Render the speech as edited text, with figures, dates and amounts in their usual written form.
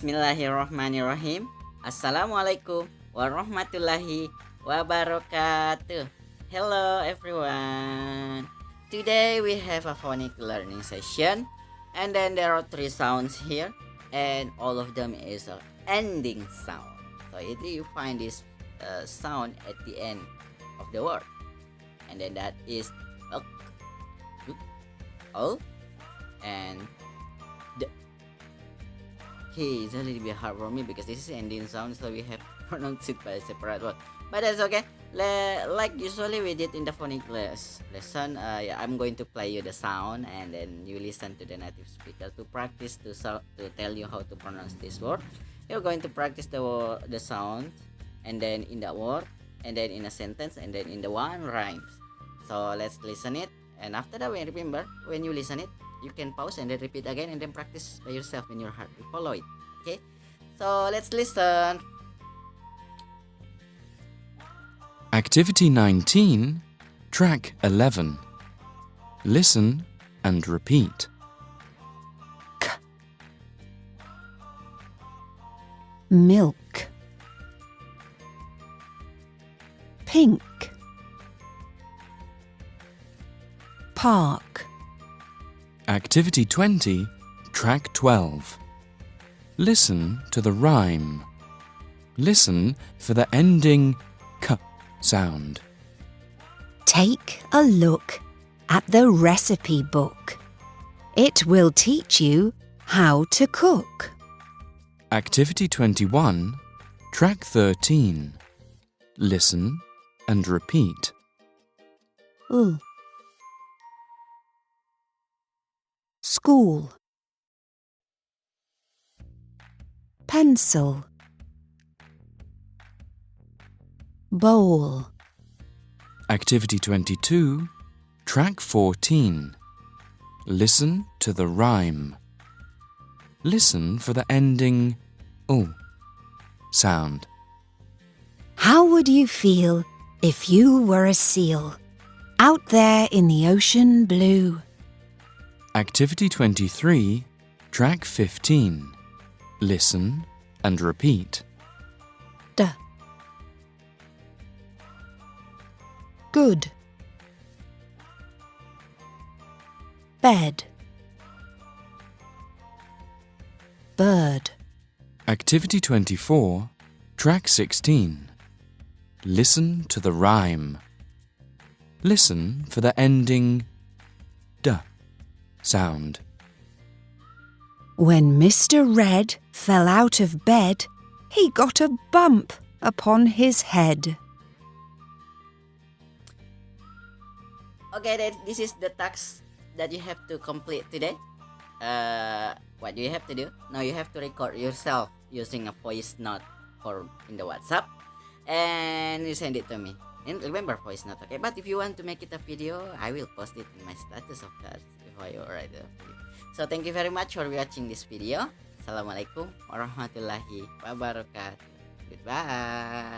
Bismillahirrahmanirrahim. Assalamualaikum warahmatullahi wabarakatuh. Hello everyone. Today we have a phonic learning session, and then there are 3 sounds here, and all of them is a ending sound. So if you find this sound at the end of the word, and then that is and the. Okay, it's a little bit hard for me because this is ending sound, so we have pronounced it by a separate word. But that's okay. Like usually we did in the phonic lesson, yeah, I'm going to play you the sound, and then you listen to the native speaker to practice to tell you how to pronounce this word. You're going to practice the sound, and then in the word, and then in a sentence, and then in the one rhymes. So let's listen it, and after that, remember when you listen it, you can pause and then repeat again, and then practice by yourself in your heart. You follow it. Okay, so let's listen. Activity 19, Track 11. Listen and repeat. K. Milk. Pink. Park. Activity 20, Track 12. Listen to the rhyme. Listen for the ending k sound. Take a look at the recipe book. It will teach you how to cook. Activity 21, Track 13. Listen and repeat. Ooh. School. Pencil. Bowl. Activity 22, Track 14. Listen to the rhyme. Listen for the ending oo sound. How would you feel if you were a seal out there in the ocean blue? Activity 23, Track 15. Listen and repeat. D. Good. Bed. Bird. Activity 24, Track 16. Listen to the rhyme. Listen for the ending d sound. When Mr. Red fell out of bed, he got a bump upon his head. Okay, then this is the task that you have to complete today. What do you have to do? Now you have to record yourself using a voice note in the WhatsApp, and you send it to me. And remember, voice note, okay? But if you want to make it a video, I will post it in my status, of course, if I already do. So thank you very much for watching this video. Assalamualaikum warahmatullahi wabarakatuh. Goodbye.